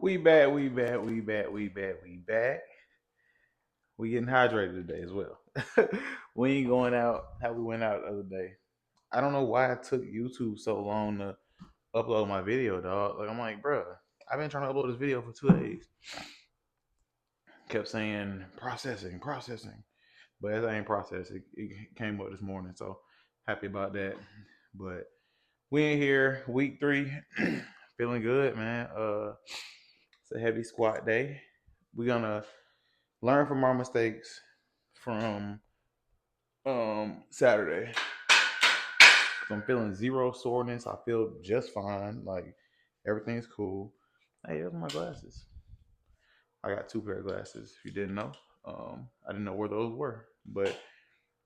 We back, we back, we back, we back, we back. We getting hydrated today as well. We ain't going out how we went out the other day. I don't know why it took YouTube so long to upload my video, dog. Like I'm like, bruh, I've been trying to upload this video for 2 days. Kept saying processing, processing, but it ain't processed. It came up this morning, so happy about that. But we in here, week 3, feeling good, man. It's a heavy squat day. We're gonna learn from our mistakes from Saturday. I'm feeling zero soreness. I feel just fine. Like everything's cool. Hey, those are my glasses. I got 2 pair of glasses. If you didn't know, I didn't know where those were. But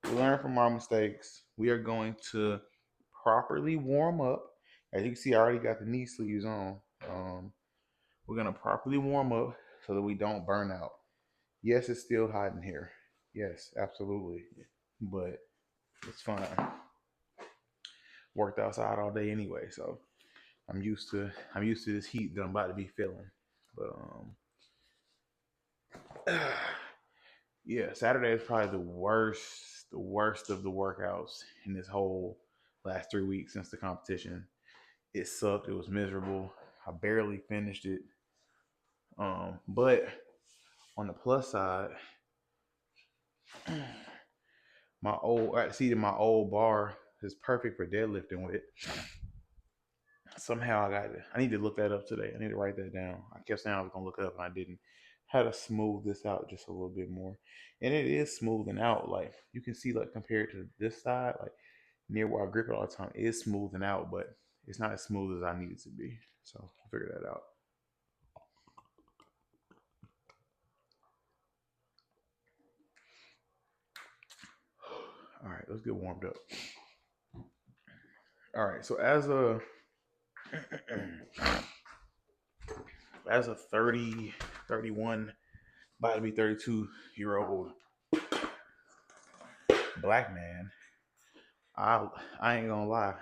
we learn from our mistakes. We are going to properly warm up. As you can see, I already got the knee sleeves on. We're gonna properly warm up so that we don't burn out. Yes, it's still hot in here. Yes, absolutely. But it's fine. Worked outside all day anyway, so I'm used to this heat that I'm about to be feeling. But yeah, Saturday is probably the worst of the workouts in this whole last 3 weeks since the competition. It sucked. It was miserable. I barely finished it. But on the plus side, my old bar is perfect for deadlifting with. Somehow I need to look that up today. I need to write that down. I kept saying I was gonna look it up and I didn't. How to smooth this out just a little bit more. And it is smoothing out. Like you can see like compared to this side, like near where I grip it all the time, it is smoothing out, but it's not as smooth as I need it to be. So I'll figure that out. All right, let's get warmed up. All right, so as a 30, 31, about to be 32-year old black man, I I ain't gonna lie.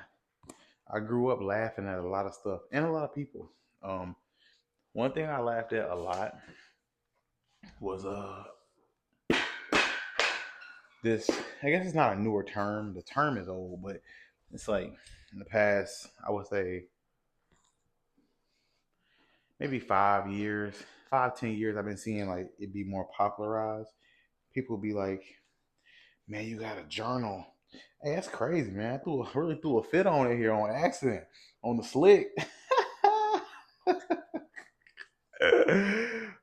I grew up laughing at a lot of stuff and a lot of people. Um, One thing I laughed at a lot was this. I guess it's not a newer term. The term is old, but it's like in the past, I would say maybe 5 years, 5, 10 years. I've been seeing like it be more popularized. People be like, "Man, you got a journal." Hey, that's crazy, man. Really threw a fit on it here on accident on the slick.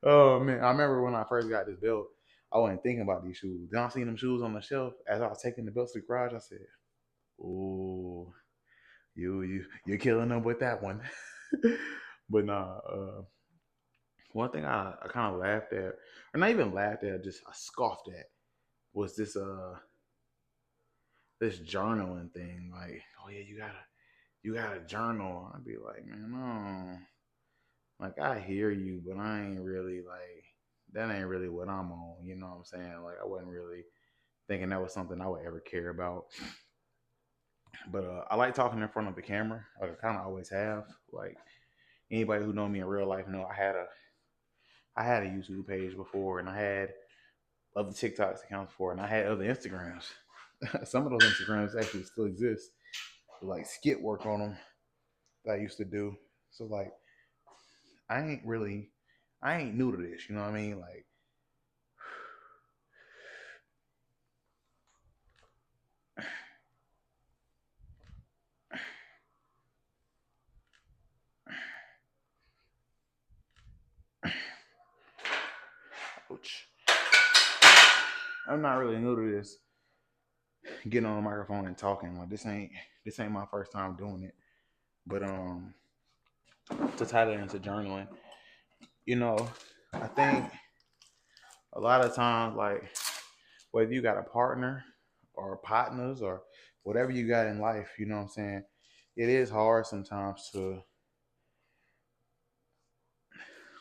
Oh man, I remember when I first got this belt, I wasn't thinking about these shoes. Then I seen them shoes on the shelf as I was taking the belt to the garage. I said, "Ooh, you're killing them with that one." But nah, one thing I kind of laughed at, or not even laughed at, just I scoffed at, was this journaling thing. Like, oh yeah, you got a journal. I'd be like, man, no. Like I hear you, but I ain't really like that ain't really what I'm on. You know what I'm saying? Like I wasn't really thinking that was something I would ever care about. But I like talking in front of the camera. Like I kind of always have. Like anybody who know me in real life know I had a YouTube page before, and I had other TikToks accounts before, and I had other Instagrams. Some of those Instagrams actually still exist. Like skit work on them that I used to do. So like I ain't really I ain't new to this. You know what I mean? Like ouch. I'm not really new to this. Getting on the microphone and talking like this ain't my first time doing it. But to tie that into journaling, you know, I think a lot of times like whether you got a partner or partners or whatever you got in life, you know what I'm saying? It is hard sometimes to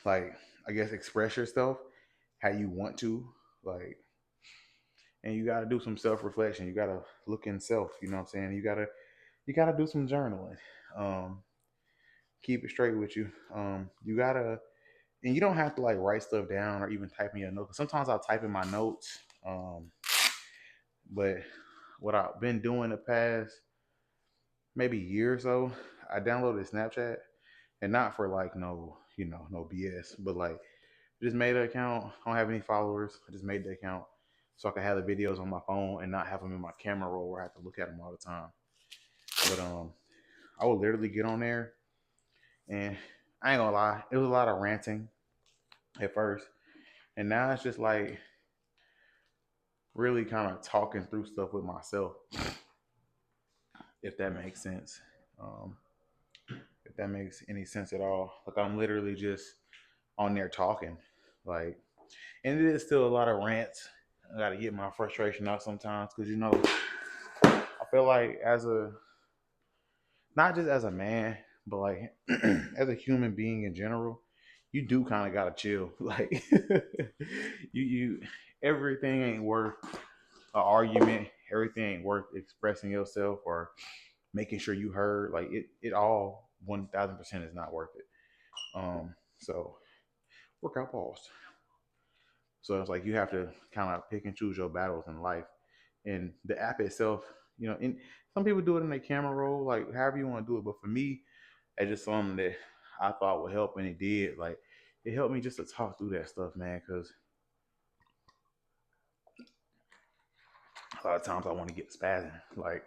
like I guess express yourself how you want to. Like and you gotta do some self reflection. You gotta look in self, you know what I'm saying? You gotta do some journaling. Um keep it straight with you. You gotta And you don't have to like write stuff down or even type in your notes. Sometimes I'll type in my notes. But what I've been doing the past maybe year or so, I downloaded Snapchat, and not for like no, no BS, but like just made an account. I don't have any followers. I just made the account so I can have the videos on my phone and not have them in my camera roll where I have to look at them all the time. But I would literally get on there, and I ain't gonna lie, it was a lot of ranting at first, and now it's just like really kind of talking through stuff with myself, if that makes sense. Um, if that makes any sense at all. Like I'm literally just on there talking, like, and it is still a lot of rants. I got to get my frustration out sometimes because I feel like as a not just as a man, but like as a human being in general, you do kind of gotta chill. Like you everything ain't worth an argument. Everything ain't worth expressing yourself or making sure you heard. Like it all 1,000% is not worth it. So workout pause. So it's like you have to kind of pick and choose your battles in life. And the app itself, and some people do it in their camera roll, like however you want to do it. But for me, it's just something that I thought would help, and it did. Like it helped me just to talk through that stuff, man. Because a lot of times I want to get spazzing. Like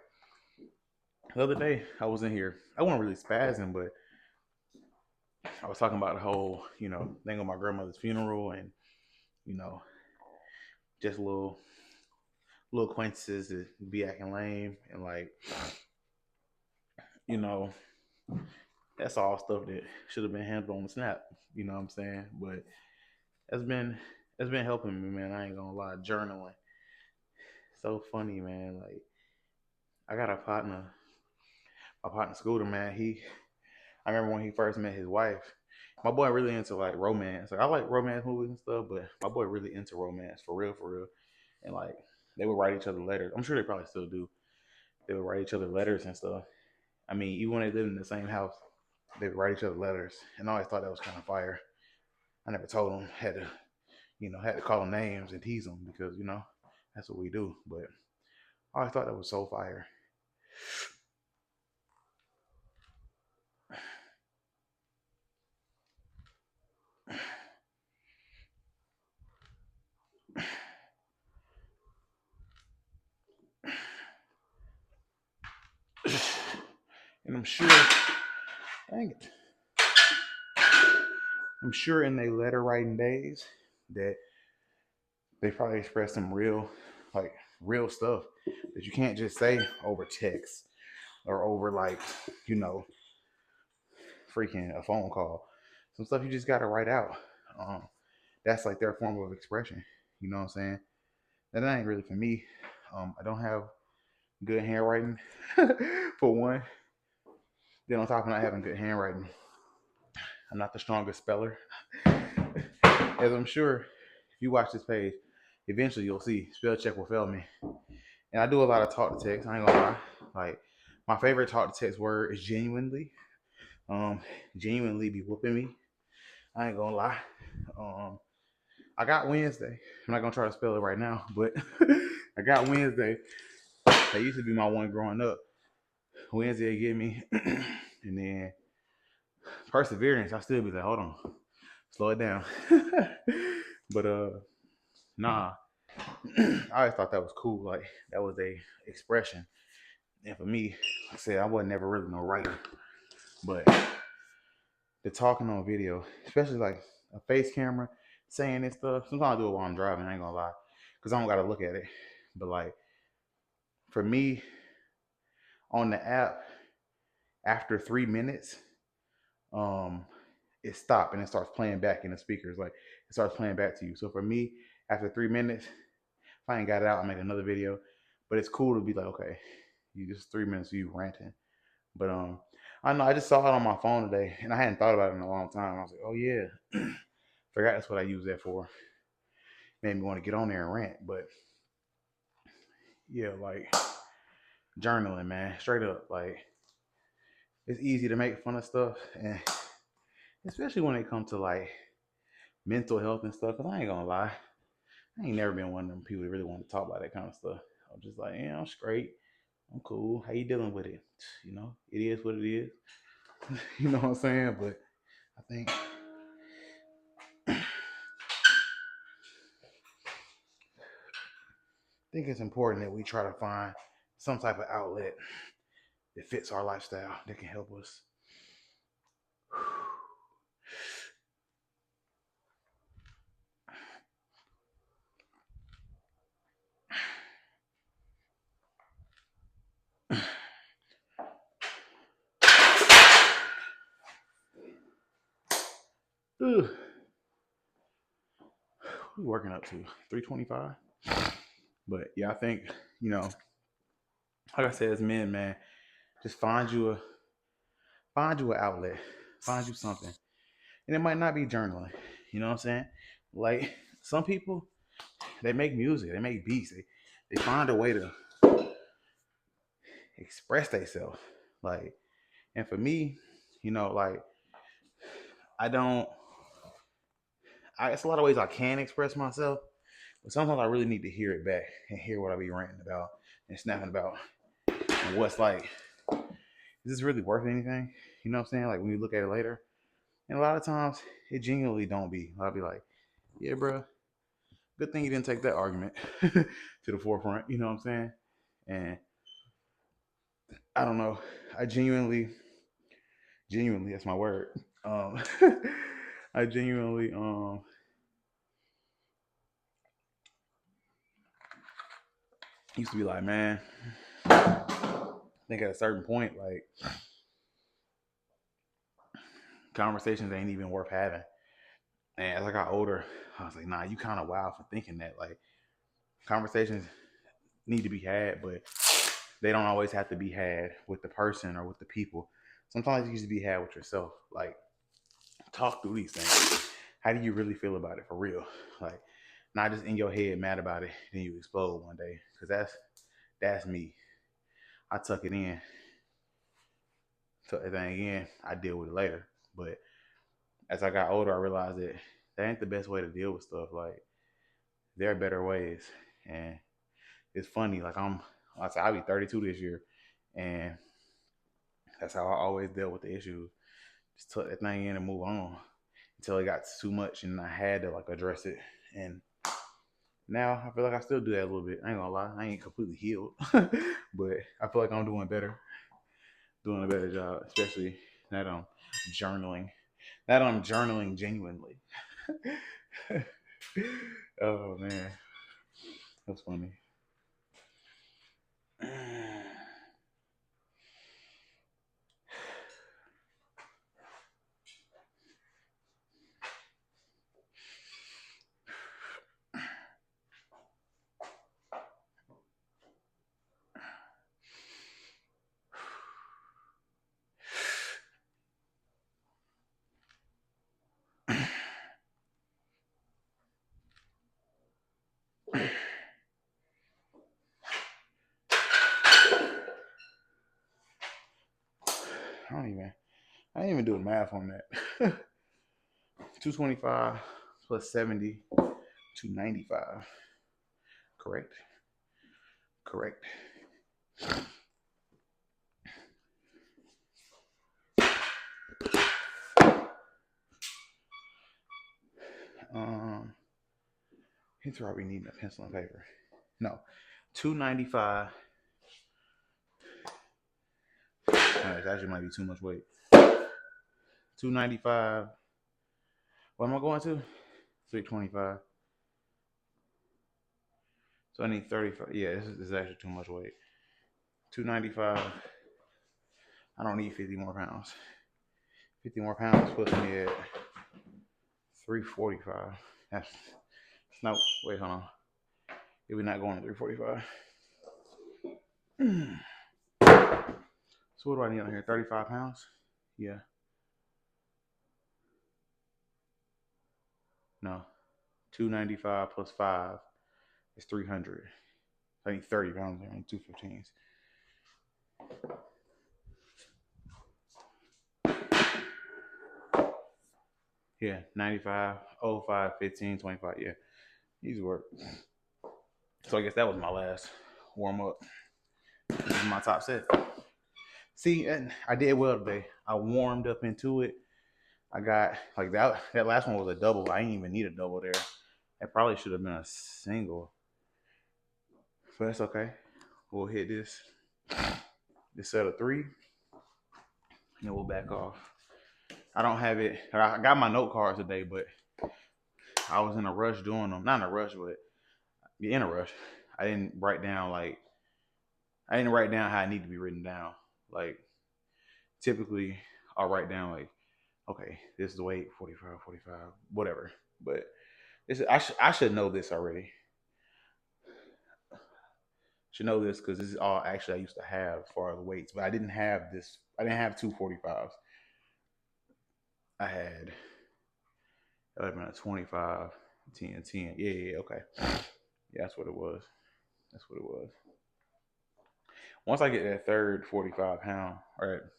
the other day, I was in here. I wasn't really spazzing, but I was talking about the whole, thing on my grandmother's funeral, and you know, just little acquaintances to be acting lame, and like, you know, that's all stuff that should have been handled on the snap. You know what I'm saying? But that's been that's been helping me, man. I ain't gonna lie. Journaling, so funny, man. Like I got a partner, my partner Scooter, man. I remember when he first met his wife. My boy really into like romance. Like I like romance movies and stuff, but my boy really into romance for real, for real. And like they would write each other letters. I'm sure they probably still do. They would write each other letters and stuff. I mean, even when they lived in the same house, they would write each other letters. And I always thought that was kind of fire. I never told them had to call them names and tease them because that's what we do. But I always thought that was so fire. And dang it, I'm sure in their letter writing days that they probably expressed some like real stuff that you can't just say over text or over like, you know, freaking a phone call. Some stuff you just gotta write out. Um, that's like their form of expression. You know what I'm saying? That ain't really for me. I don't have good handwriting, for one. Then on top of not having good handwriting, I'm not the strongest speller. As I'm sure if you watch this page, eventually you'll see spell check will fail me. And I do a lot of talk to text. I ain't gonna lie. Like my favorite talk to text word is genuinely. Um, genuinely be whooping me. I ain't gonna lie. Um, I got Wednesday. I'm not gonna try to spell it right now, but I got Wednesday. That used to be my one growing up. Wednesday give me, and then perseverance. I still be like, hold on, slow it down. But nah, I always thought that was cool. Like that was a expression. And for me, like I said I wasn't never really no writer, but the talking on video, especially like a face camera, saying this stuff. Sometimes I do it while I'm driving. I ain't gonna lie, because I don't gotta look at it. But like for me, on the app, after 3 minutes, um, it stopped and it starts playing back in the speakers. Like it starts playing back to you. So for me, after 3 minutes, if I ain't got it out, I'll make another video. But it's cool to be like, okay, you just 3 minutes of you ranting. But I know I just saw it on my phone today, and I hadn't thought about it in a long time. I was like, oh yeah, forgot that's what I use that for. Made me want to get on there and rant. But yeah, like journaling, man, straight up, like it's easy to make fun of stuff, and especially when it comes to like mental health and stuff. Cause I ain't gonna lie, I ain't never been one of them people that really want to talk about that kind of stuff. I'm just like, yeah, I'm straight. I'm cool. How you dealing with it? You know, it is what it is. You know what I'm saying? But I think it's important that we try to find some type of outlet that fits our lifestyle that can help us. Ugh. What are we working up to? 325? But yeah, I think, you know, like I said, as men, man, just find you an outlet. Find you something. And it might not be journaling. You know what I'm saying? Like some people, they make music, they make beats, they find a way to express themselves. Like, and for me, you know, like I don't it's a lot of ways I can express myself, but sometimes I really need to hear it back and hear what I be ranting about and snapping about and what's like, is this really worth anything? You know what I'm saying? Like when you look at it later. And a lot of times it genuinely don't be. I'll be like, yeah, bro, good thing you didn't take that argument to the forefront. You know what I'm saying? And I don't know. I genuinely, that's my word. Um, I genuinely used to be like, man, I think at a certain point, like conversations ain't even worth having. And as I got older, I was like, nah, you kind of wild for thinking that. Like conversations need to be had, but they don't always have to be had with the person or with the people. Sometimes it needs to be had with yourself. Like talk through these things. How do you really feel about it for real? Like not just in your head mad about it, then you explode one day. Cause that's me. I tuck it in, tuck the thing in. I deal with it later. But as I got older, I realized that that ain't the best way to deal with stuff. Like there are better ways, and it's funny. I'll be 32 this year, and that's how I always dealt with the issues. Just tuck that thing in and move on until it got too much, and I had to like address it. And now I feel like I still do that a little bit. I ain't gonna lie, I ain't completely healed, but I feel like I'm doing better, doing a better job, especially that I'm journaling. That I'm journaling genuinely. Oh man, that's funny. I don't even. I didn't even do the math on that. 225 plus 70, 295. Correct. Correct. Um, he's probably needing a pencil and paper. No, 295. It actually might be too much weight. 295. What am I going to? 325. So I need 35. Yeah, this is actually too much weight. 295. I don't need 50 more pounds. 50 more pounds puts me at 345. That's no, wait, hold on. If we're not going to 345. So what do I need on here? 35 pounds? Yeah. No. 295 plus 5 is 300. I need 30 pounds there. I need 215s. Yeah, 95, 05, 15, 25. Yeah, easy work. So I guess that was my last warm up. This is my top set. See, and I did well today. I warmed up into it. I got like that. That last one was a double. I didn't even need a double there. It probably should have been a single, but that's okay. We'll hit this set of three, and then we'll back off. I don't have it. I got my note cards today, but I was in a rush doing them. Not in a rush, but in a rush. I didn't write down I didn't write down how it need to be written down. Like typically, I'll write down like, okay, this is the weight, 45, 45, whatever. But I should know this already. Should know this because this is all actually I used to have as far as weights, but I didn't have this. I didn't have two 45s. I had 11 at 25, 10, 10. Yeah, okay. Yeah, that's what it was. That's what it was. Once I get that third 45 pound, or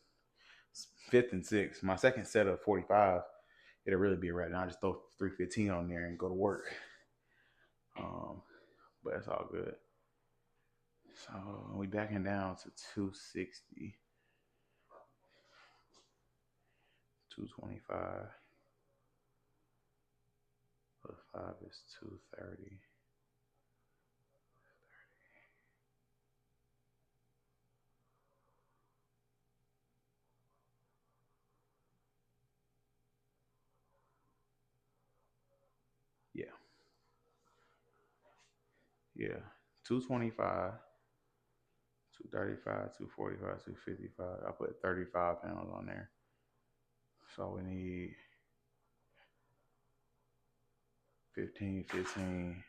fifth and sixth, my second set of 45, it'll really be right now. I just throw 315 on there and go to work. Um, but it's all good. So we backing down to 260, 225 plus 5 is 230. Yeah, yeah. 225, 235, 245, 255. I put 35 pounds on there. So we need 15, 15,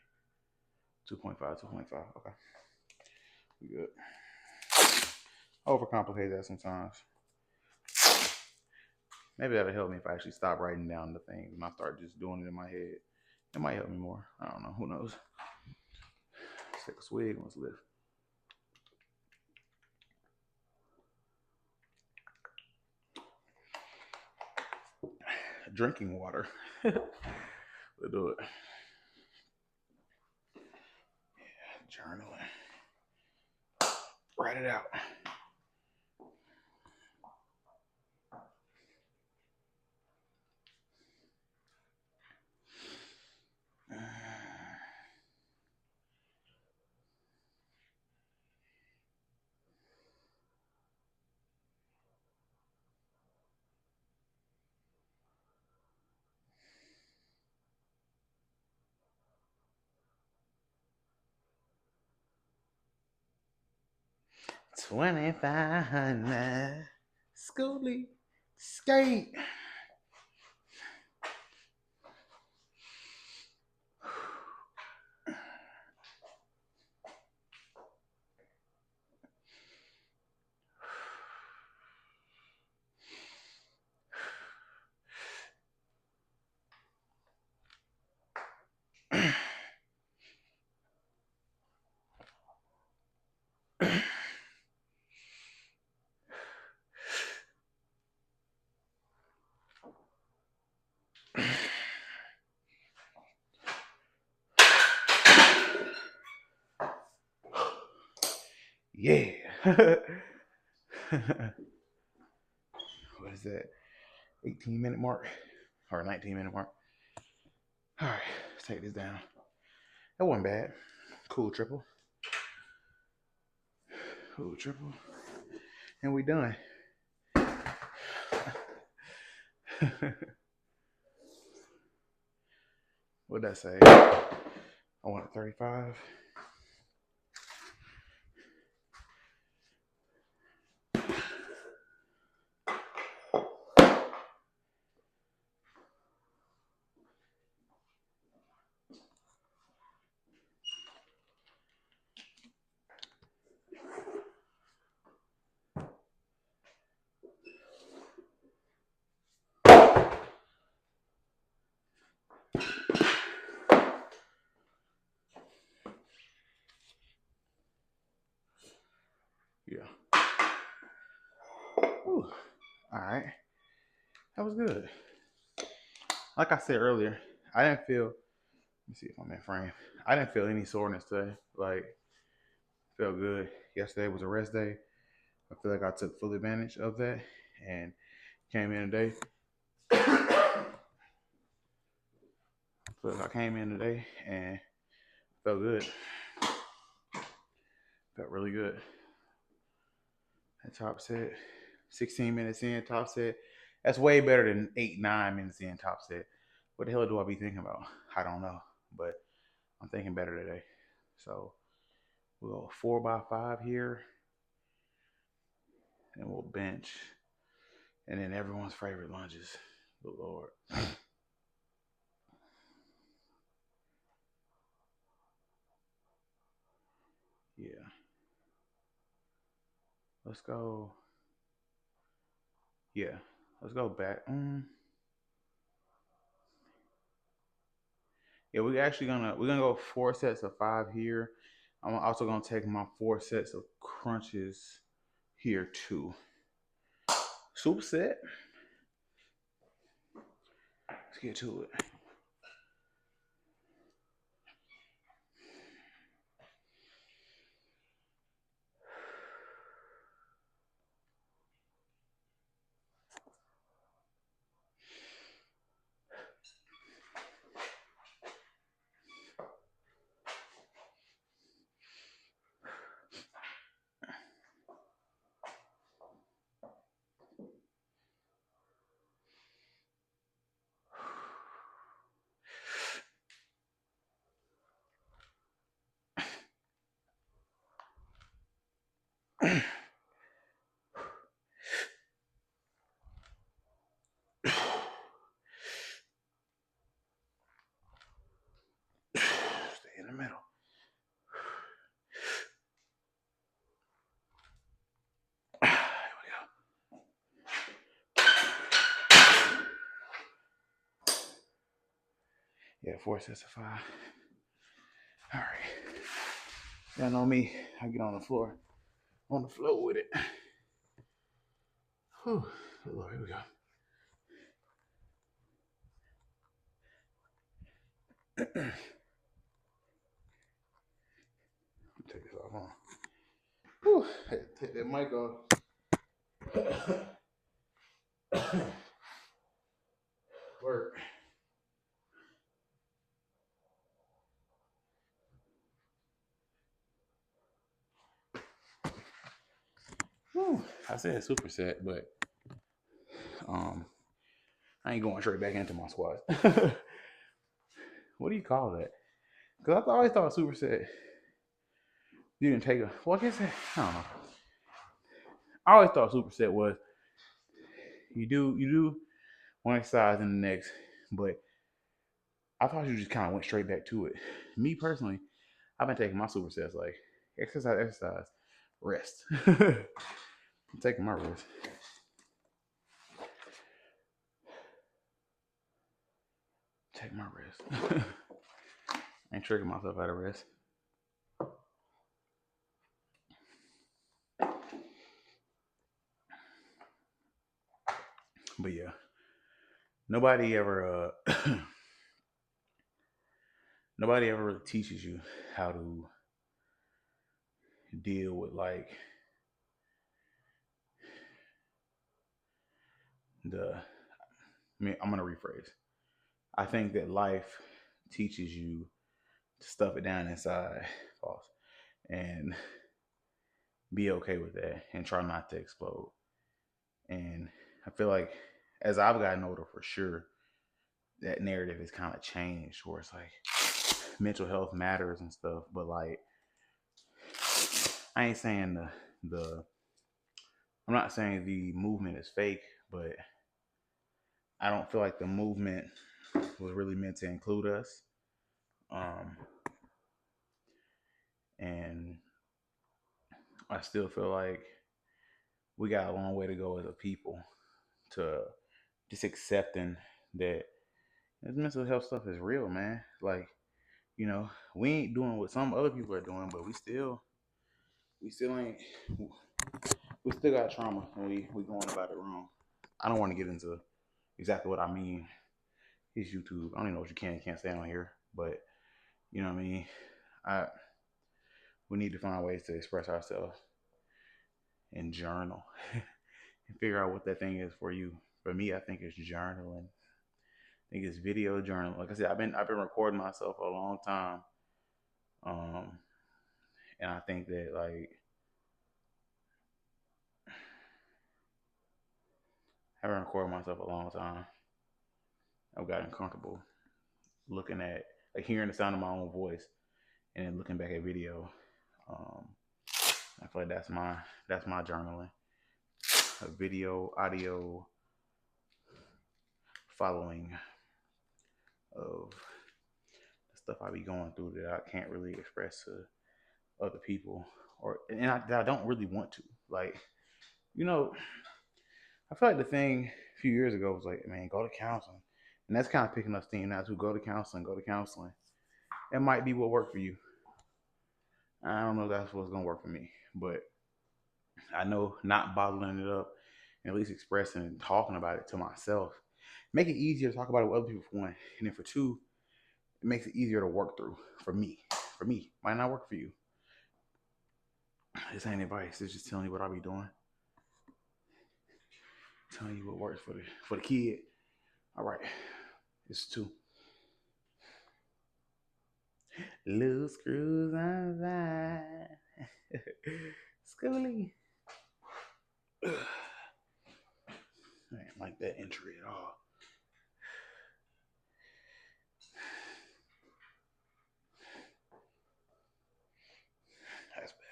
2.5, 2.5. Okay, we good. Overcomplicate that sometimes. Maybe that'll help me if I actually stop writing down the things and I start just doing it in my head. It might help me more. I don't know. Who knows? Let's take a swig. Let's lift. Drinking water. We'll do it. Journaling. Write it out. $25 schoolie skate. Yeah. What is that? 18-minute mark or 19-minute mark? All right, let's take this down. That wasn't bad. Cool triple. Cool triple. And we done. What'd that say? I want a 35. Yeah. Ooh. All right. That was good. like I said earlier, I didn't feel. Let me see if I'm in frame. I didn't feel any soreness today. Like, felt good. Yesterday was a rest day. I feel like I took full advantage of that and came in today. Feel like I came in today and felt good. Felt really good. That top set, 16 minutes in, top set. That's way better than 8, 9 minutes in, top set. What the hell do I be thinking about? I don't know. But I'm thinking better today. So we'll go 4x5 here and we'll bench. And then everyone's favorite lunges. Good Lord. Yeah. Let's go. Yeah. Let's go back. Yeah, we're gonna go 4 sets of 5 here. I'm also gonna take my 4 sets of crunches here too. Superset. Let's get to it. Stay in the middle. Here we go. Yeah, 4 sets of 5. All right. Y'all know me. I get on the floor with it. Whew. Lord, here we go. Take this off, huh? Whew. Take that mic off. Work. Whew. I said superset, but um, I ain't going straight back into my squats. What do you call that? Because I always thought superset, you didn't take a. Well, I guess I don't know. I always thought superset was you do one exercise and the next, but I thought you just kind of went straight back to it. Me personally, I've been taking my supersets like exercise, rest. I'm taking my rest. Take my rest. I ain't tricking myself out of rest. But yeah, nobody ever nobody ever really teaches you how to deal with like the. I mean, I'm gonna rephrase. I think that life teaches you to stuff it down inside, false, and be okay with that, and try not to explode. And I feel like as I've gotten older, for sure, that narrative has kind of changed, where it's like mental health matters and stuff. But like, I ain't saying the I'm not saying the movement is fake, but I don't feel like the movement was really meant to include us. Um, and I still feel like we got a long way to go as a people to just accepting that this mental health stuff is real, man. Like, you know, we ain't doing what some other people are doing, but we still ain't we still got trauma and we going about it wrong. I don't want to get into exactly what I mean his YouTube. I don't even know what you can and can't say on here, but you know what I mean. I We need to find ways to express ourselves and journal and figure out what that thing is for you. For me, I think it's journaling. I think it's video journaling. Like I said, I've been recording myself for a long time, um, and I think that like I've been recording myself a long time. I've gotten comfortable looking at like hearing the sound of my own voice and then looking back at video. Um, I feel like that's my journaling. A video, audio, following of the stuff I be going through that I can't really express to other people, or that I don't really want to. Like, you know, I feel like the thing a few years ago was like, man, go to counseling, and that's kind of picking up steam now too. Go to counseling, go to counseling. It might be what worked for you. I don't know if that's what's gonna work for me, but I know not bottling it up, and at least expressing and talking about it to myself, make it easier to talk about it with other people for one, and then for two, it makes it easier to work through for me. For me, might not work for you. This ain't advice. It's just telling you what I be doing, telling you what works for the kid. All right, it's two. Little screws on that. Schooly. I ain't like that entry at all. That's better.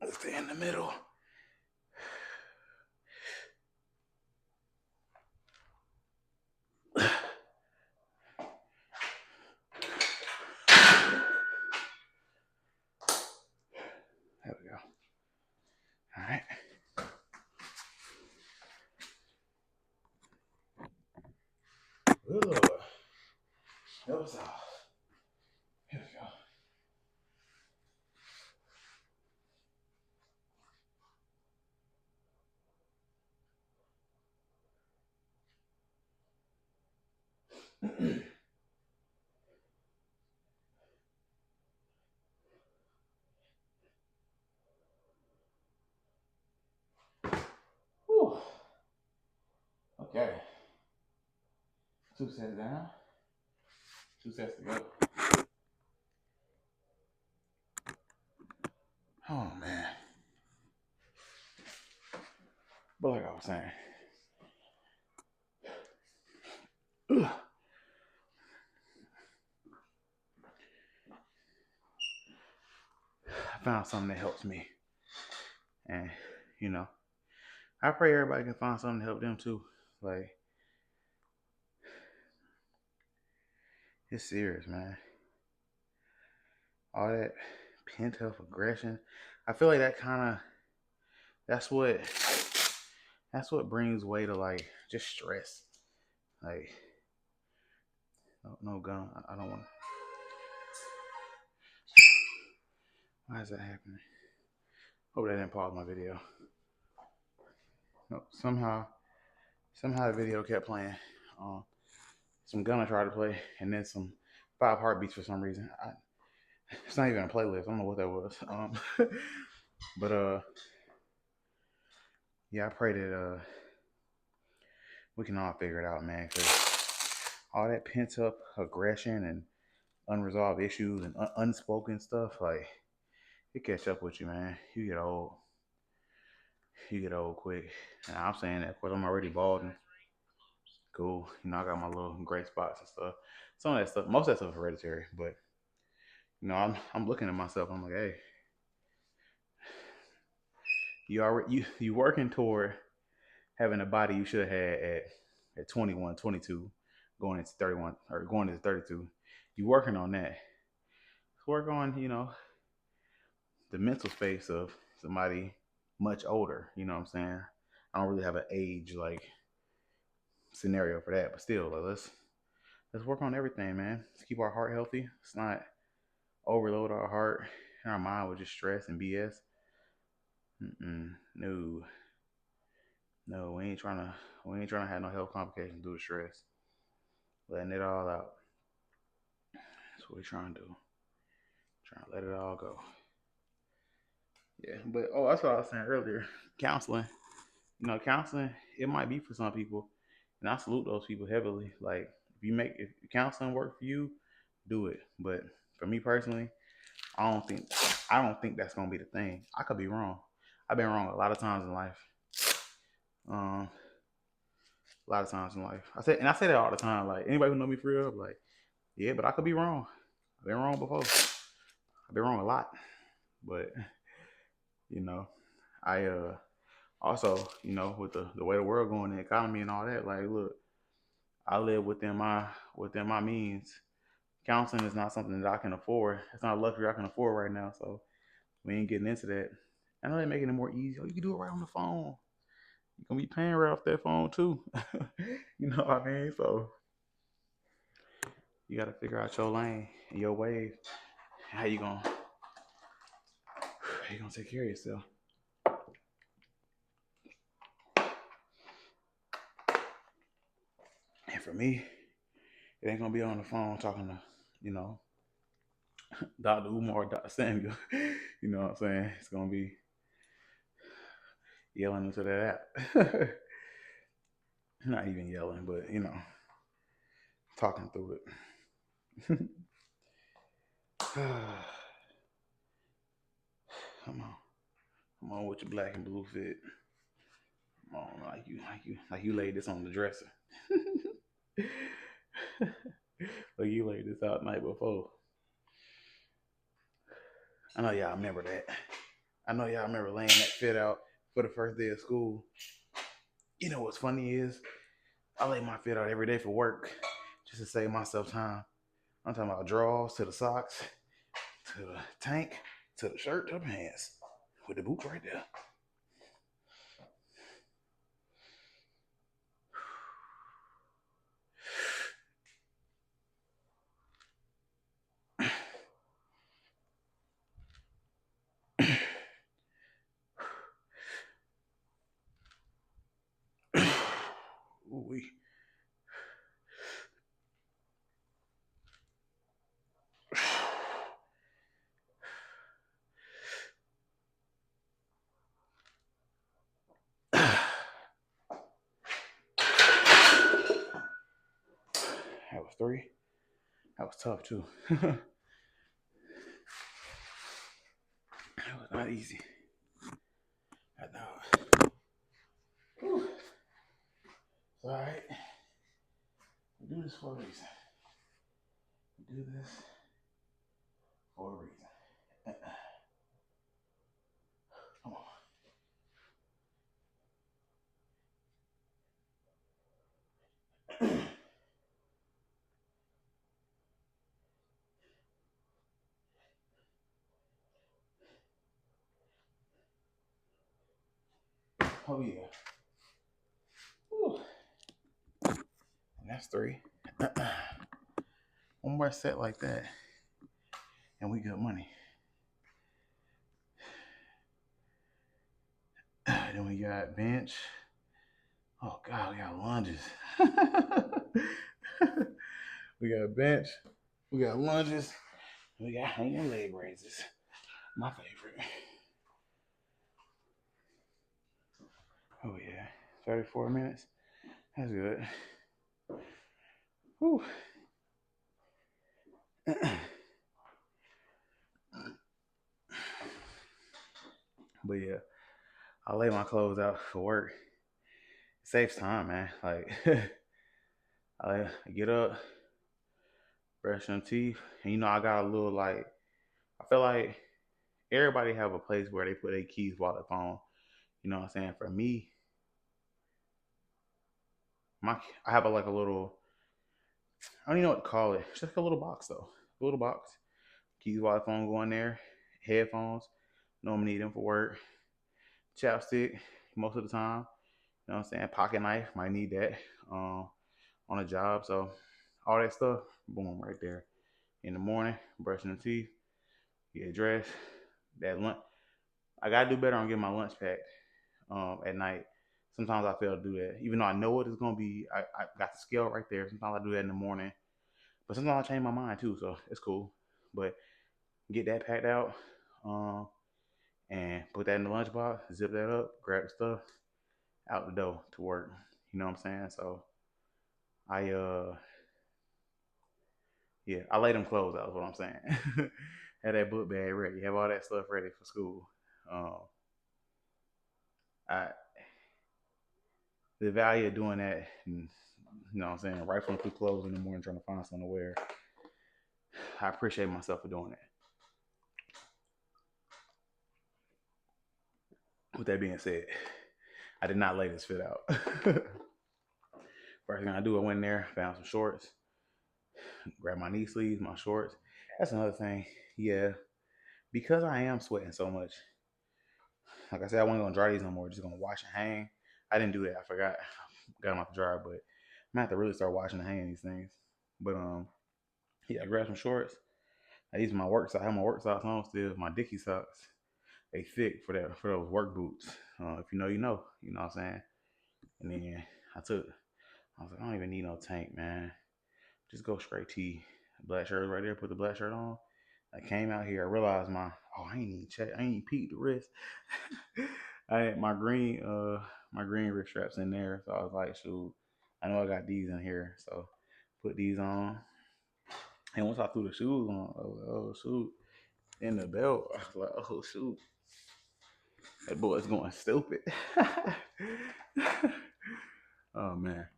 Let's stay in the middle. There we go. All right. Ugh. That was off. Here we go. Whew. Okay. 2 sets down. 2 sets to go. Oh man. But like I was saying, ugh. I found something that helps me, and you know, I pray everybody can find something to help them too. Like, it's serious, man. All that pent up aggression. I feel like that's what that's what brings way to like just stress. Like, no gun. I don't want. Why is that happening? Hope that didn't pause my video. No, somehow the video kept playing. Some gun I tried to play, and then some 5 heartbeats for some reason. It's not even a playlist. I don't know what that was. But yeah, I pray that we can all figure it out, man. Because all that pent up aggression and unresolved issues and unspoken stuff, like, it catch up with you, man. You get old. You get old quick. And I'm saying that because I'm already bald and cool. You know, I got my little gray spots and stuff. Some of that stuff, most of that stuff is hereditary, but you know, I'm looking at myself. I'm like, hey, you working toward having a body you should have had at 21, 22, going into 31 or going into 32. You working on that. Work on, the mental space of somebody much older. You know what I'm saying? I don't really have an age like scenario for that, but still, like, let's work on everything, man. Let's keep our heart healthy. Let's not overload our heart and our mind with just stress and BS. No, no, we ain't trying to have no health complications due to stress. Letting it all out. That's what we're trying to do. Trying to let it all go. Yeah, but that's what I was saying earlier. Counseling, counseling, it might be for some people, and I salute those people heavily. Like, if counseling work for you, do it. But for me personally, I don't think that's gonna be the thing. I could be wrong. I've been wrong a lot of times in life. A lot of times in life. I say that all the time. Like, anybody who know me for real, like, yeah, but I could be wrong. I've been wrong before. I've been wrong a lot. But you know, I also, with the way the world going, the economy and all that, like, look, I live within my means. Counseling is not something that I can afford. It's not a luxury I can afford right now. So we ain't getting into that. I know they're making it more easy. Oh, you can do it right on the phone. You're gonna be paying right off that phone too. You know what I mean? So you gotta figure out your lane and your wave. How you gonna take care of yourself? And for me, it ain't gonna be on the phone talking to, Dr. Umar or Dr. Samuel. You know what I'm saying? It's gonna be yelling into that app. Not even yelling, but talking through it. Come on. Come on with your black and blue fit. Come on, like you laid this on the dresser. Like you laid this out the night before. I know y'all remember that. I know y'all remember laying that fit out for the first day of school. You know what's funny is I lay my fit out every day for work just to save myself time. I'm talking about drawers to the socks, to the tank, to the shirt, to the pants, with the boots right there. Ooh-wee. That was 3. That was tough too. That was not easy. I know. Whew. It's all right. We do this for a reason. We do this for a reason. Come on. Oh yeah. Whew. And that's 3. One more set like that, and we got money. Then we got bench. Oh God, we got lunges. We got bench. We got lunges. We got hanging leg raises. My favorite. Oh yeah, 34 minutes. That's good. Whew. But yeah, I lay my clothes out for work. It saves time, man. Like I get up, brush some teeth, and I got a little like I feel like everybody have a place where they put their keys, wallet, phone. You know what I'm saying? For me, I have like a little I don't even know what to call it. It's just like a little box though. A little box. Keys, wallet, phone go in there. Headphones. Normally need them for work. Chapstick most of the time. You know what I'm saying? Pocket knife, might need that on a job. So all that stuff, boom, right there. In the morning, brushing the teeth, get dressed. That lunch, I gotta do better on getting my lunch packed at night. Sometimes I fail to do that, even though I know what it's gonna be. I got the scale right there. Sometimes I do that in the morning, but sometimes I change my mind too, so it's cool. But get that packed out, um, and put that in the lunchbox, zip that up, grab the stuff, out the door to work. You know what I'm saying? So I yeah, I lay them clothes out. Is what I'm saying. Have that book bag ready. Have all that stuff ready for school. Um, I the value of doing that, and, you know what I'm saying, rifling through clothes in the morning trying to find something to wear. I appreciate myself for doing that. With that being said, I did not lay this fit out. First thing I do, I went in there, found some shorts, grabbed my knee sleeves, my shorts. That's another thing. Yeah, because I am sweating so much. Like I said, I wasn't gonna dry these no more. Just gonna wash and hang. I didn't do that. I forgot. Got them off the dryer, but I'm gonna have to really start washing and hanging these things. But yeah, I grabbed some shorts. I use my work socks. I have my work socks on still. My Dickie socks. They thick for that for those work boots. If you know, you know. You know what I'm saying? And then I was like, I don't even need no tank, man. Just go straight tee. Black shirt right there. Put the black shirt on. I came out here. I realized I ain't even check. I ain't even peeked the wrist. I had my green wrist straps in there. So I was like, shoot, I know I got these in here. So put these on. And once I threw the shoes on, I was like, oh shoot. In the belt, I was like, oh shoot. That boy's going stupid. Oh man.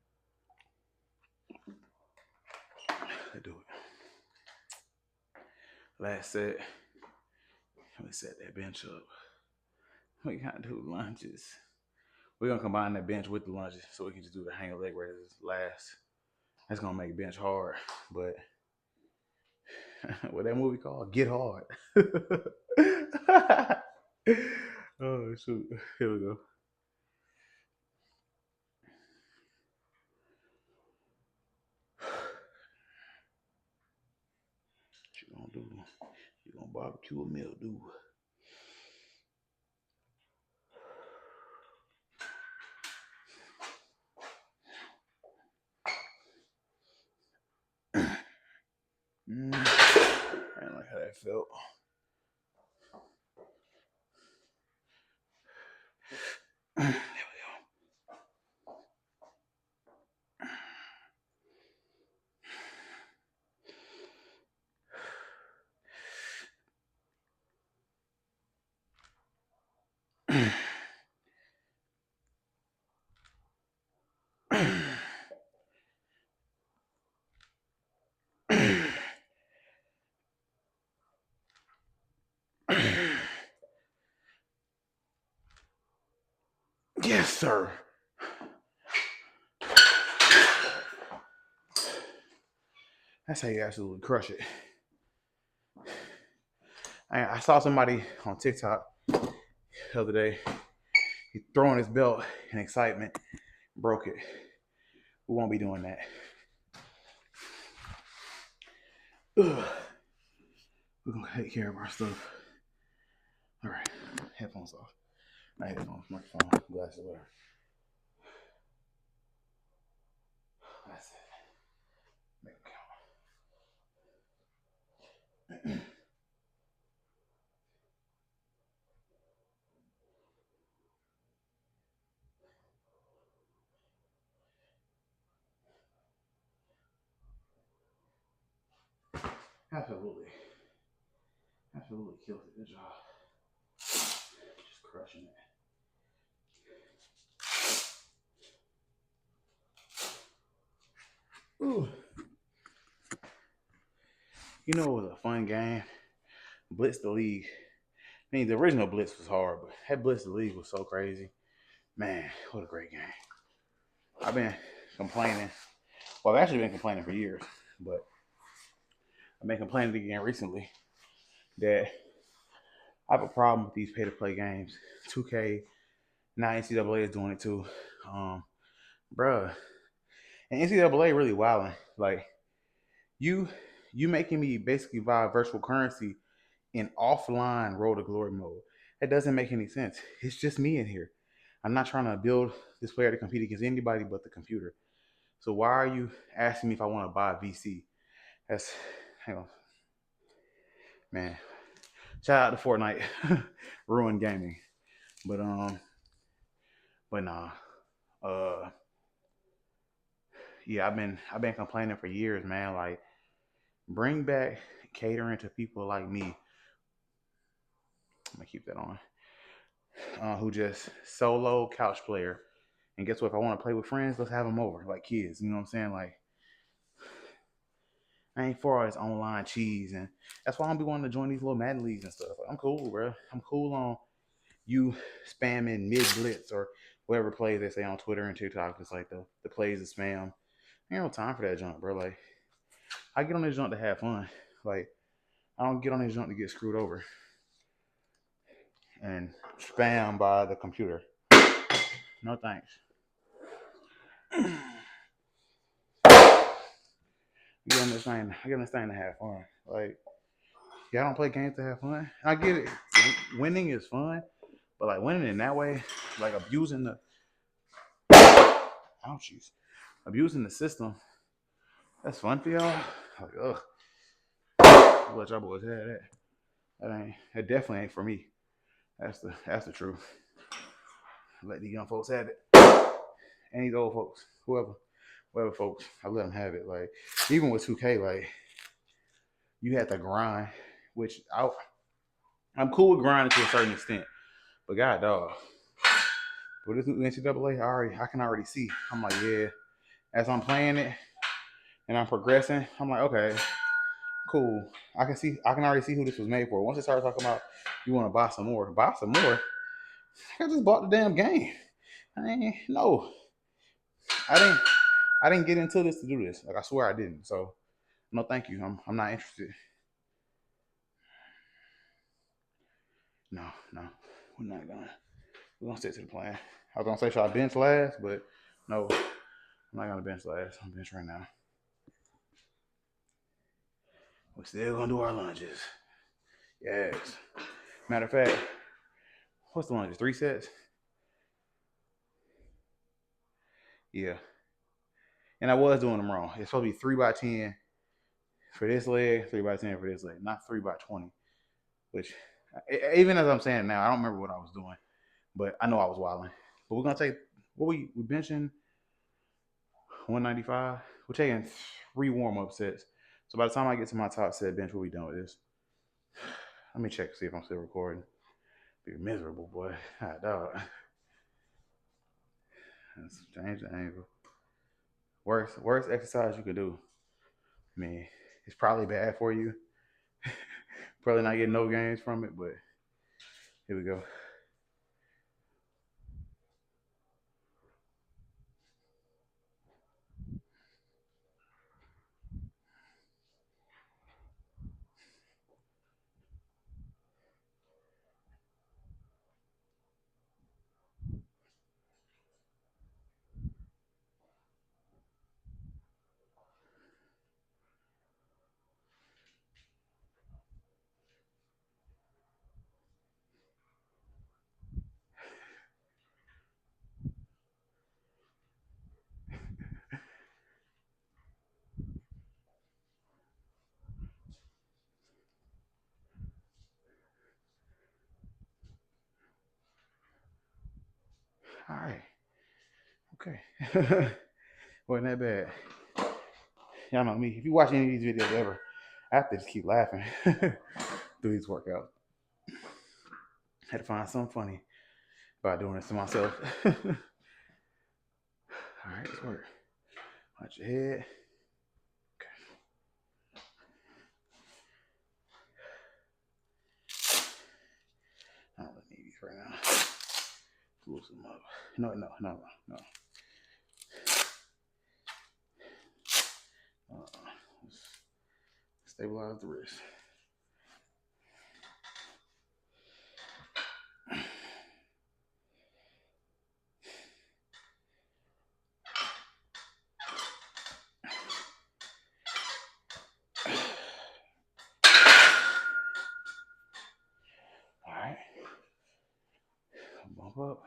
Let's do it. Last set. Let me set that bench up. We gotta do lunges. We're gonna combine that bench with the lunges so we can just do the hanger leg raises last. That's gonna make bench hard, but what that movie called? Get Hard. Oh shoot! Here we go. What you gonna do? You gonna barbecue a meal, dude? I didn't like how that felt. There we go. Yes, sir. That's how you absolutely crush it. I saw somebody on TikTok the other day. He throwing his belt in excitement, broke it. We won't be doing that. Ugh. We're gonna take care of our stuff. All right, headphones off. Not headphones, microphone, glasses, whatever. That's it. Make it count. Absolutely. Absolutely kills it. Good job. Just crushing it. Ooh. You know, it was a fun game. Blitz the League. I mean, the original Blitz was hard, but that Blitz the League was so crazy. Man, what a great game. I've been complaining Well, I've actually been complaining for years, but I've been complaining again recently that I have a problem with these pay to play games. 2K, now NCAA is doing it too. Um, bruh. And NCAA really wilding. Like you you making me basically buy virtual currency in offline road to glory mode. That doesn't make any sense. It's just me in here. I'm not trying to build this player to compete against anybody but the computer. So why are you asking me if I want to buy VC? That's hang on, man. Shout out to Fortnite, ruined gaming. But but nah. Uh, yeah, I've been complaining for years, man. Like, bring back catering to people like me. I'm gonna keep that on. Who just solo couch player. And guess what? If I want to play with friends, let's have them over, like kids. You know what I'm saying? Like, I ain't for all this online cheese, and that's why I'm be wanting to join these little Madden leagues and stuff. Like, I'm cool, bro. I'm cool on you spamming mid blitz or whatever plays they say on Twitter and TikTok. It's like the plays of spam. I ain't no time for that junk, bro. Like, I get on this junk to have fun. Like, I don't get on this junk to get screwed over and spam by the computer. No thanks. Get on this thing. I get on this thing to have fun. Like, yeah, I don't play games to have fun. I get it. Winning is fun, but like winning in that way, like abusing the ouchies, abusing the system, that's fun for y'all. Like, ugh, I'll let y'all boys have that. That definitely ain't for me. That's the truth. Let the young folks have it, and these old folks, whoever folks, I let them have it. Like, even with 2K, like, you had to grind, which I'm cool with grinding to a certain extent, but god dog, with this new NCAA, I can already see. I'm like, yeah, as I'm playing it and I'm progressing, I'm like, okay, cool. I can already see who this was made for. Once they started talking about you want to buy some more. I just bought the damn game. No, I didn't. I didn't get into this to do this. Like, I swear I didn't. So no, thank you. I'm not interested. No, we're not gonna. We're gonna stick to the plan. I was gonna say should I bench last, but no, I'm not gonna bench last. I'm bench right now. We're still gonna do our lunges. Yes. Matter of fact, what's the lunges? 3 sets? Yeah. And I was doing them wrong. It's supposed to be 3x10 for this leg, 3x10 for this leg, not 3x20. Which, even as I'm saying it now, I don't remember what I was doing, but I know I was wilding. But we're gonna take what we benching 195. We're taking 3 warm-up sets. So by the time I get to my top set bench, we'll be done with this. Let me check to see if I'm still recording. Be miserable, boy. Ah, dog. Let's change the angle. Worst exercise you could do. I mean, it's probably bad for you. Probably not getting no gains from it, but here we go. All right. Okay. Wasn't that bad. Y'all know me. If you watch any of these videos ever, I have to just keep laughing through these workouts. Had to find something funny about doing this to myself. All right, let's work. Watch your head. Okay. I don't really need these right now. Loosen them up. No. Stabilize the wrist. All right. Bump up.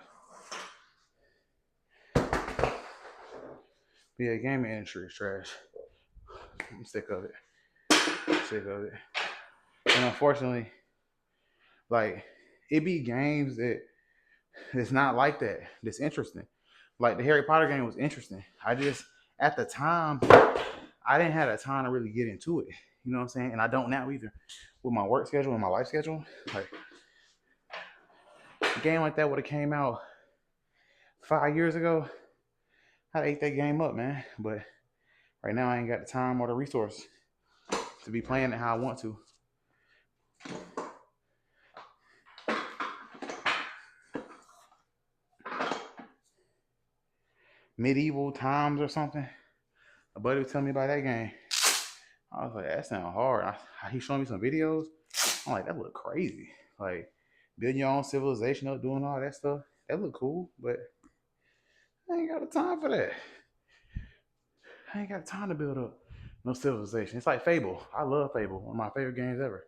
Yeah, gaming industry is trash. I'm sick of it. Sick of it. And unfortunately, like it be games that it's not like that. That's interesting. Like the Harry Potter game was interesting. I just at the time I didn't have the time to really get into it. You know what I'm saying? And I don't now either. With my work schedule and my life schedule, like a game like that would have came out 5 years ago. I'd ate that game up, man. But right now I ain't got the time or the resource to be playing it how I want to. Medieval times or something. A buddy was telling me about that game. I was like, that sounds hard. He showing me some videos. I'm like, that look crazy. Like building your own civilization up, doing all that stuff. That look cool, but I ain't got the time for that. I ain't got time to build up no civilization. It's like Fable. I love Fable. One of my favorite games ever.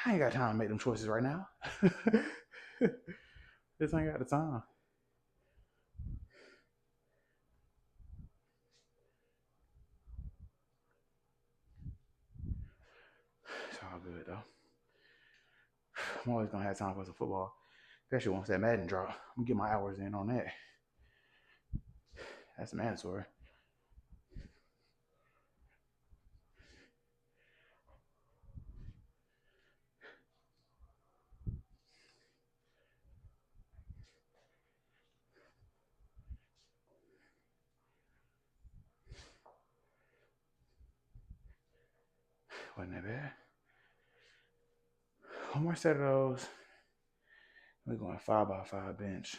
I ain't got time to make them choices right now. Just ain't got the time. It's all good though. I'm always gonna have time for some football. Especially once that Madden drop. I'm gonna get my hours in on that. That's mandatory. Wasn't that bad? One more set of those. We're going 5x5 bench.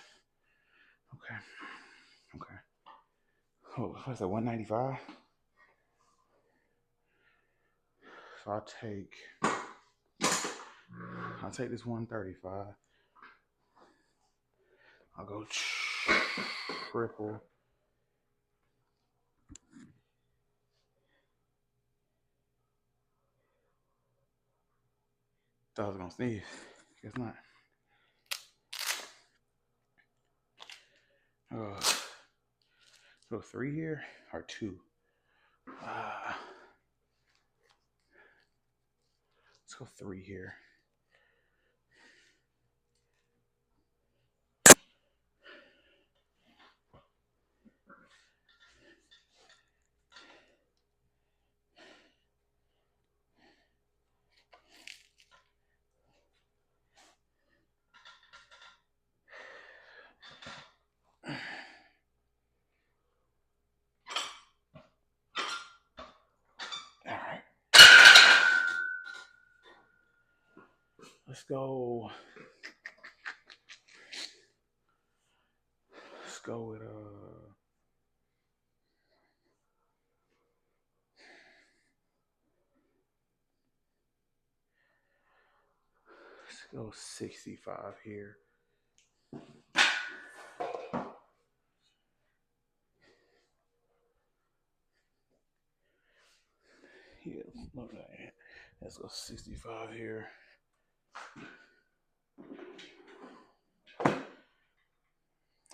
Okay. Okay. Oh, what's that? 195. So I'll take this 135. I'll go triple. Thought I was gonna sneeze. Guess not. So 3 here or 2? Let's go 3 here. All right. Let's go. Let's go with let's go 65 here. Yeah, look at that. Let's go 65 here.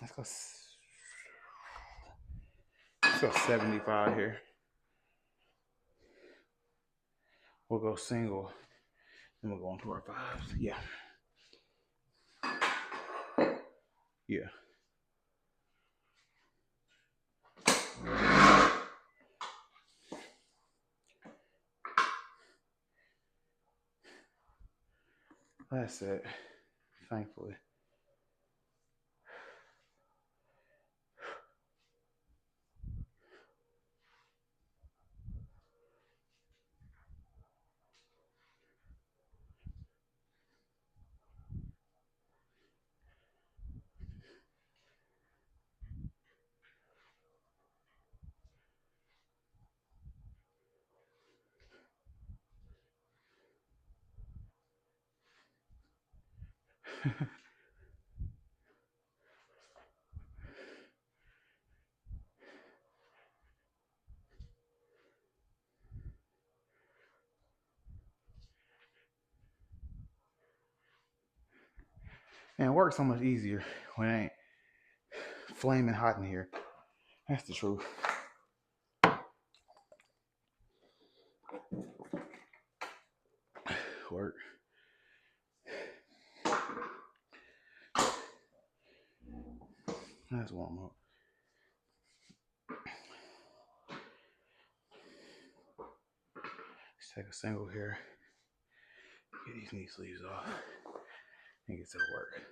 Let's go 75 here. We'll go single. Then we'll go into our fives. Yeah. Yeah. That's it. Thankfully. And work's so much easier when it ain't flaming hot in here. That's the truth. Work. Let's warm up. Let's take a single here. Get these knee sleeves off. And get to the work.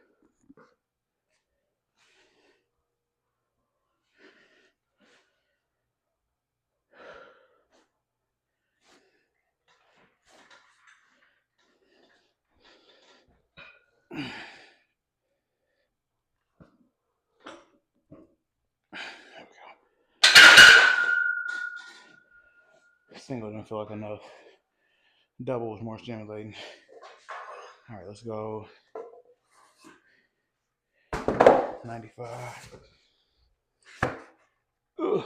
Single didn't feel like enough. Double was more stimulating. All right, let's go. 95. Ugh.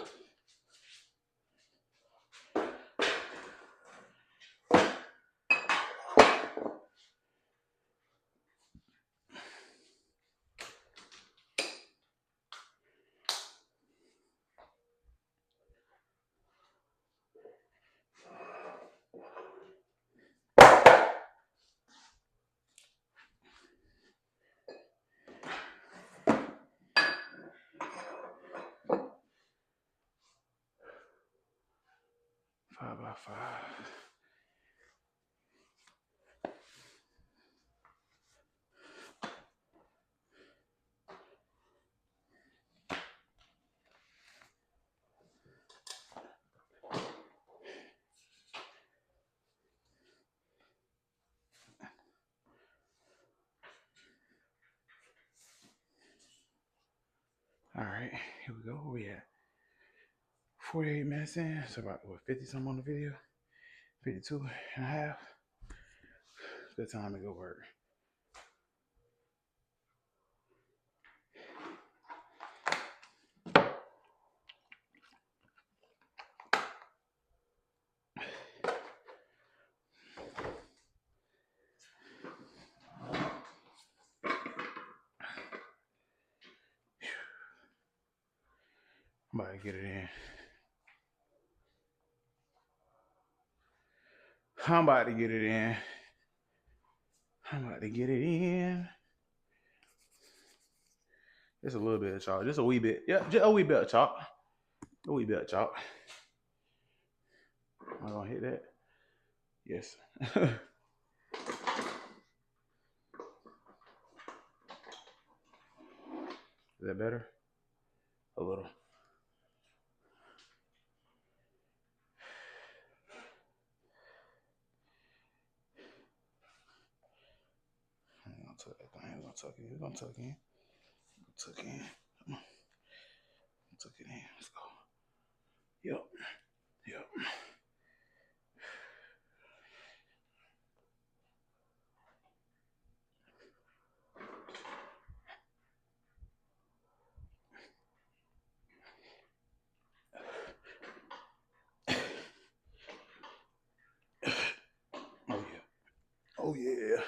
Five by five. All right, here we go. Where we at? 48 minutes in. So about, what, 50 something on the video? 52 and a half. Good time to go work. I'm about to get it in. I'm about to get it in. I'm about to get it in. Just a little bit of chalk. Just a wee bit. Yeah, just a wee bit of chalk. A wee bit of chalk. Am I gonna hit that? Yes. Is that better? A little. I'm gonna tuck that thing. I'm gonna tuck it. We're gonna tuck in. Tuck in. Come on. Tuck it in. Let's go. Yep. Yep. Oh yeah. Oh yeah.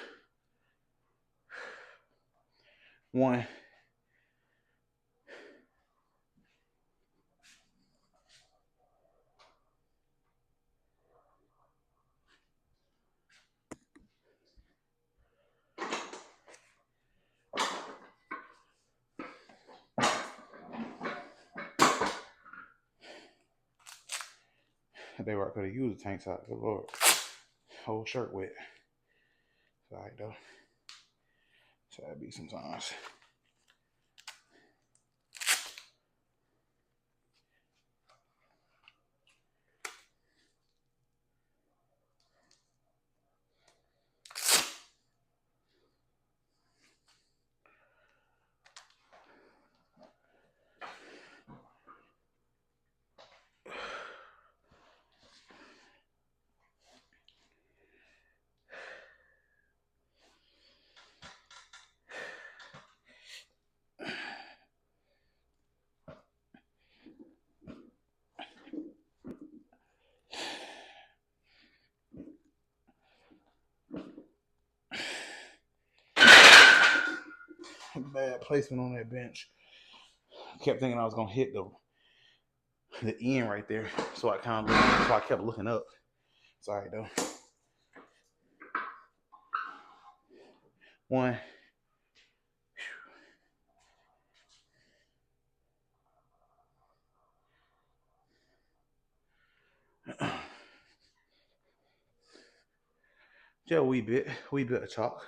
One. They were could have used a tank top. Good lord. Whole shirt wet. It's alright though. So that be sometimes. bad placement on that bench. I kept thinking I was gonna hit the end right there, so I kept looking up. Sorry though. One. Yeah, a wee bit of chalk.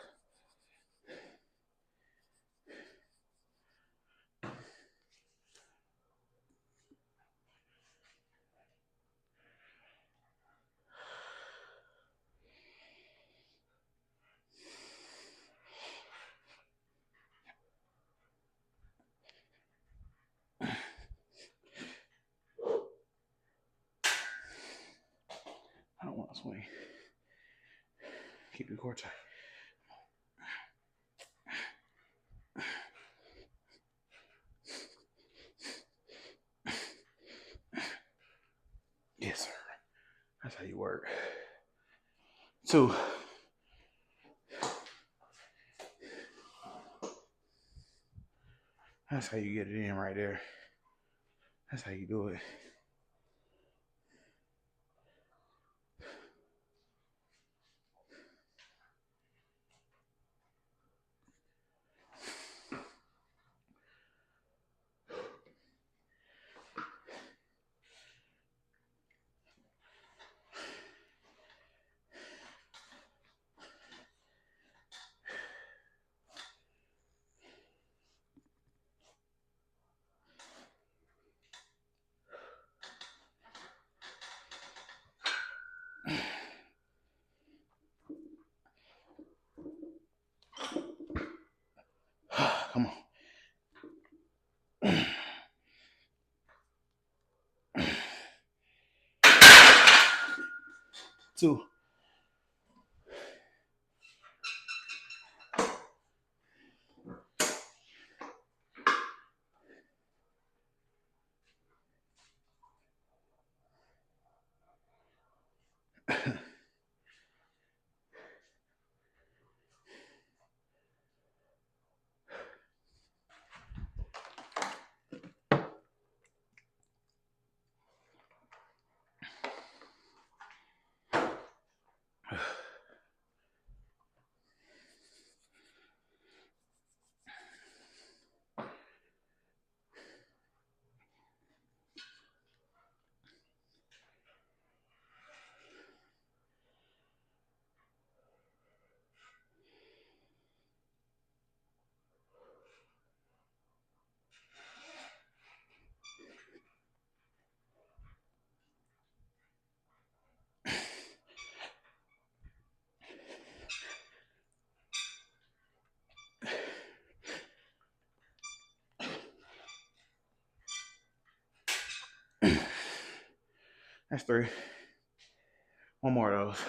I don't want to swing. Keep the core tight. Yes, sir. That's how you work. 2. That's how you get it in right there. That's how you do it. Come on. 2. That's 3. One more of those.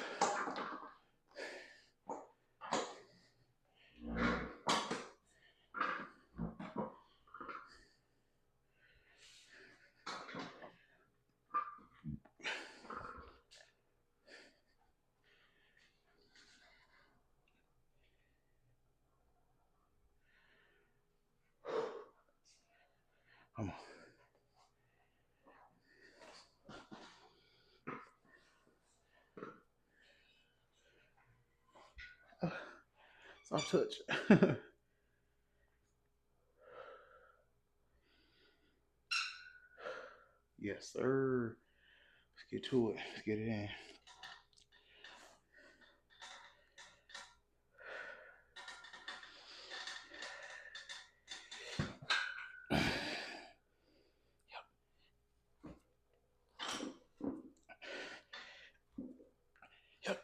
Come on. Soft touch. Yes, sir. Let's get to it. Let's get it in. Yep.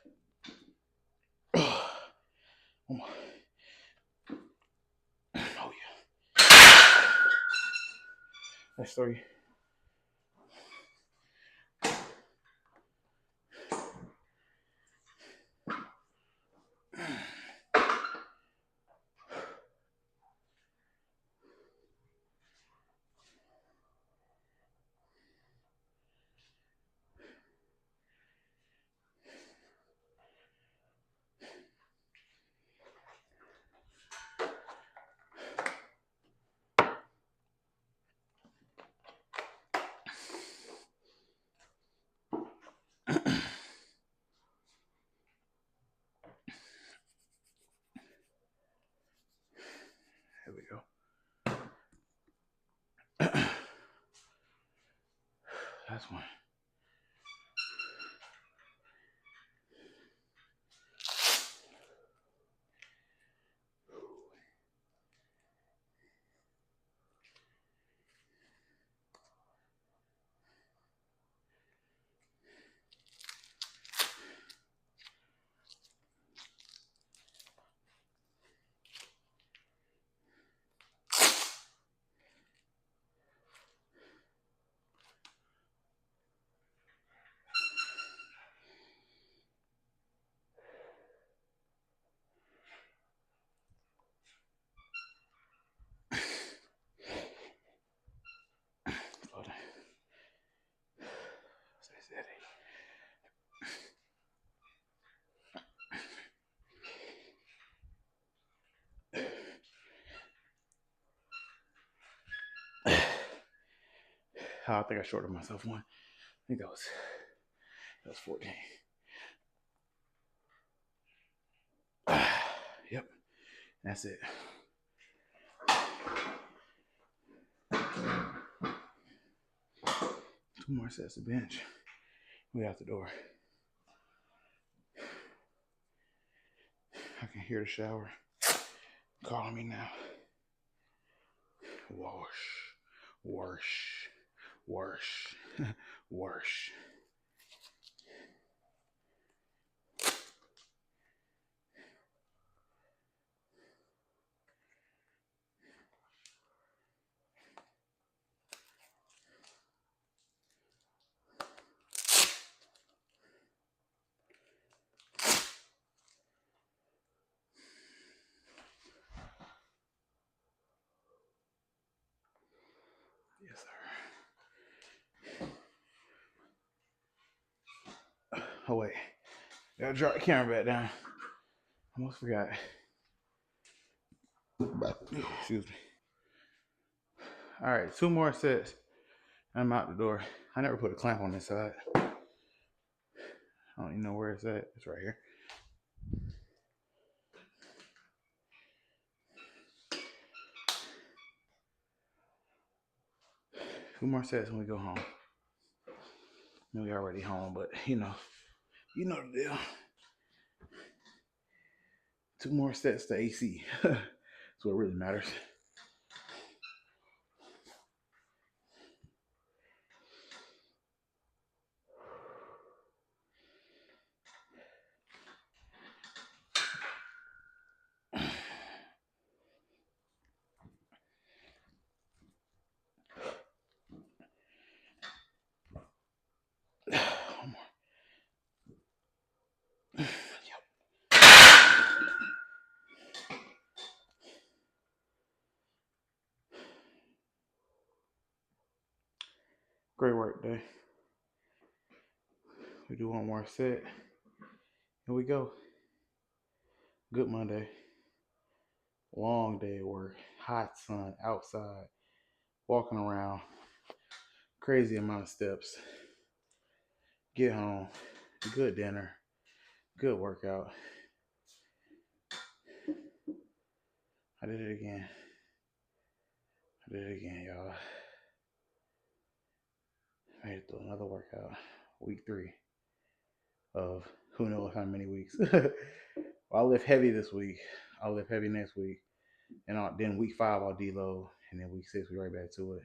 Oh, yeah. That's 3. last one. I think I shorted myself one. I think that was 14. Yep, that's it. 2 more sets of bench. We out the door. I can hear the shower calling me now. Wash, wash, wash, wash. Yes, sir. Oh, wait. Gotta drop the camera back down. Almost forgot. Excuse me. All right, 2 more sets. I'm out the door. I never put a clamp on this side. I don't even know where it's at. It's right here. Two more sets when we go home. We already home, but you know the deal. 2 more sets to AC. That's what really matters. One more. Yep. Great work, day. We do 1 more set. Here we go. Good Monday. Long day at work. Hot sun outside. Walking around. Crazy amount of steps. Get home. Good dinner. Good workout. I did it again. Y'all. Made it through another workout. Week 3 of who knows how many weeks. I'll lift heavy this week. I'll lift heavy next week. And then week 5, I'll deload. And then week 6, we right back to it.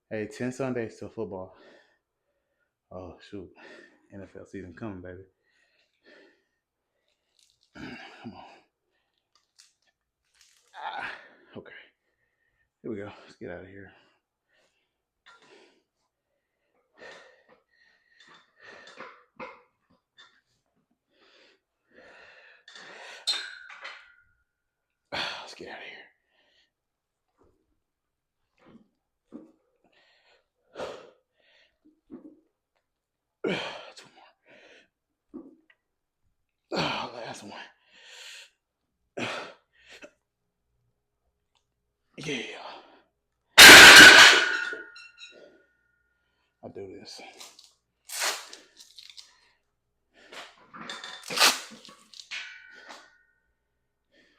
Hey, 10 Sundays till football. Oh, shoot. NFL season coming, baby. Come on. Okay. Here we go. Let's get out of here. Let's get out of here. Two more. Last one. Yeah. I'll do this.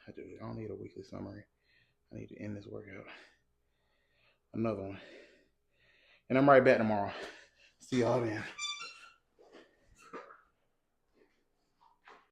I don't need a weekly summary. I need to end this workout. Another one. And I'm right back tomorrow. See y'all then.